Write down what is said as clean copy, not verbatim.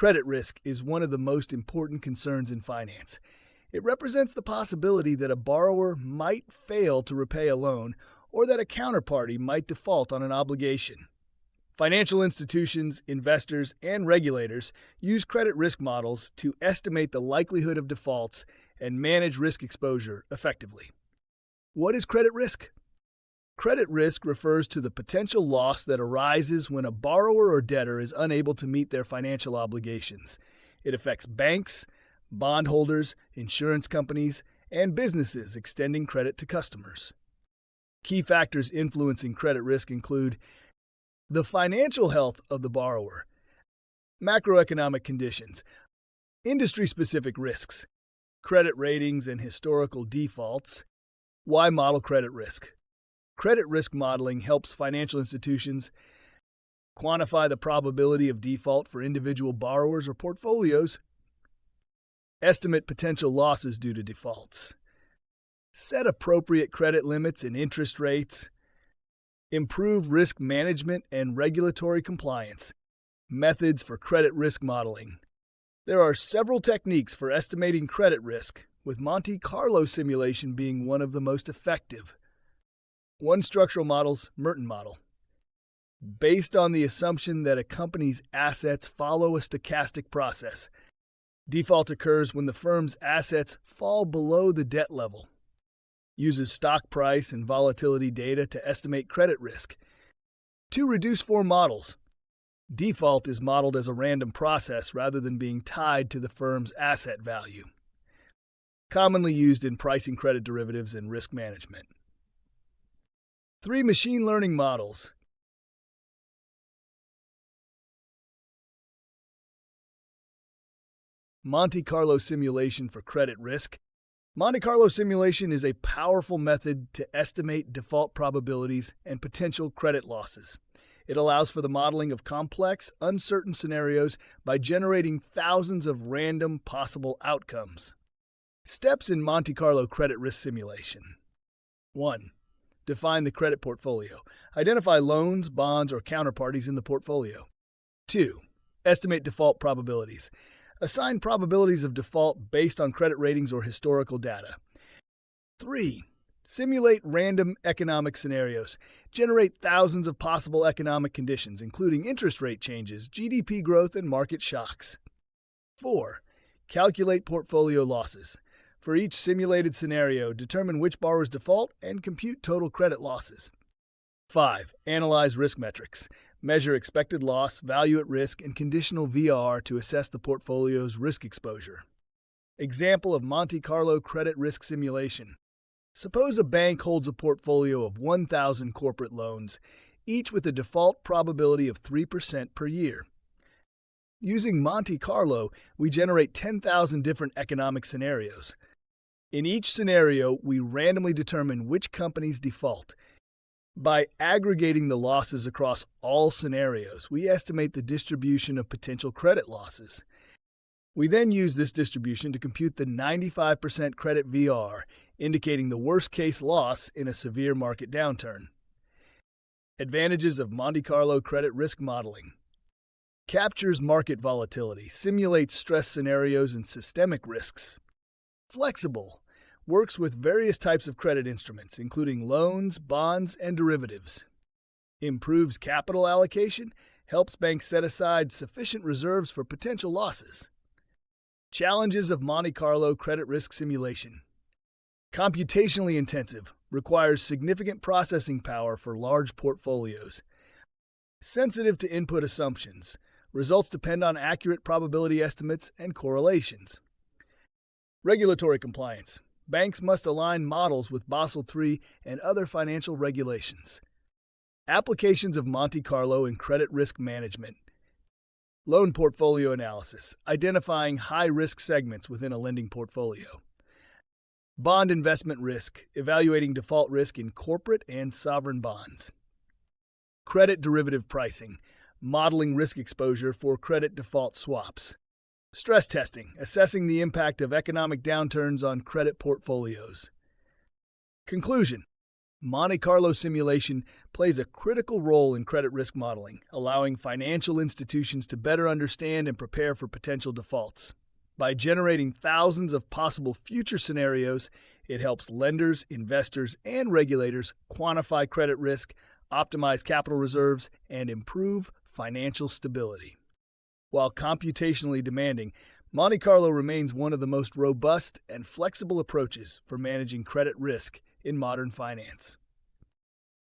Credit risk is one of the most important concerns in finance. It represents the possibility that a borrower might fail to repay a loan or that a counterparty might default on an obligation. Financial institutions, investors, and regulators use credit risk models to estimate the likelihood of defaults and manage risk exposure effectively. What is credit risk? Credit risk refers to the potential loss that arises when a borrower or debtor is unable to meet their financial obligations. It affects banks, bondholders, insurance companies, and businesses extending credit to customers. Key factors influencing credit risk include the financial health of the borrower, macroeconomic conditions, industry-specific risks, credit ratings and historical defaults. Why model credit risk? Credit risk modeling helps financial institutions quantify the probability of default for individual borrowers or portfolios, estimate potential losses due to defaults, set appropriate credit limits and interest rates, improve risk management and regulatory compliance. Methods for credit risk modeling. There are several techniques for estimating credit risk, with Monte Carlo simulation being one of the most effective. One structural model's Merton model. Based on the assumption that a company's assets follow a stochastic process, default occurs when the firm's assets fall below the debt level. Uses stock price and volatility data to estimate credit risk. Two reduced-form models. Default is modeled as a random process rather than being tied to the firm's asset value. Commonly used in pricing credit derivatives and risk management. 3 machine learning models. Monte Carlo simulation for credit risk. Monte Carlo simulation is a powerful method to estimate default probabilities and potential credit losses. It allows for the modeling of complex, uncertain scenarios by generating thousands of random possible outcomes. Steps in Monte Carlo credit risk simulation. 1. Define the credit portfolio. Identify loans, bonds, or counterparties in the portfolio. 2. Estimate default probabilities. Assign probabilities of default based on credit ratings or historical data. 3. Simulate random economic scenarios. Generate thousands of possible economic conditions, including interest rate changes, GDP growth, and market shocks. 4. Calculate portfolio losses. For each simulated scenario, determine which borrowers default and compute total credit losses. 5. Analyze risk metrics. Measure expected loss, value at risk, and conditional VR to assess the portfolio's risk exposure. Example of Monte Carlo credit risk simulation. Suppose a bank holds a portfolio of 1,000 corporate loans, each with a default probability of 3% per year. Using Monte Carlo, we generate 10,000 different economic scenarios. In each scenario, we randomly determine which companies default. By aggregating the losses across all scenarios, we estimate the distribution of potential credit losses. We then use this distribution to compute the 95% credit VR, indicating the worst-case loss in a severe market downturn. Advantages of Monte Carlo credit risk modeling. Captures market volatility, simulates stress scenarios and systemic risks. Flexible. Works with various types of credit instruments, including loans, bonds, and derivatives. Improves capital allocation, helps banks set aside sufficient reserves for potential losses. Challenges of Monte Carlo credit risk simulation. Computationally intensive, requires significant processing power for large portfolios. Sensitive to input assumptions. Results depend on accurate probability estimates and correlations. Regulatory compliance. Banks must align models with Basel III and other financial regulations. Applications of Monte Carlo in credit risk management. Loan portfolio analysis, identifying high-risk segments within a lending portfolio. Bond investment risk, evaluating default risk in corporate and sovereign bonds. Credit derivative pricing, modeling risk exposure for credit default swaps. Stress testing, assessing the impact of economic downturns on credit portfolios. Conclusion: Monte Carlo simulation plays a critical role in credit risk modeling, allowing financial institutions to better understand and prepare for potential defaults. By generating thousands of possible future scenarios, it helps lenders, investors, and regulators quantify credit risk, optimize capital reserves, and improve financial stability. While computationally demanding, Monte Carlo remains one of the most robust and flexible approaches for managing credit risk in modern finance.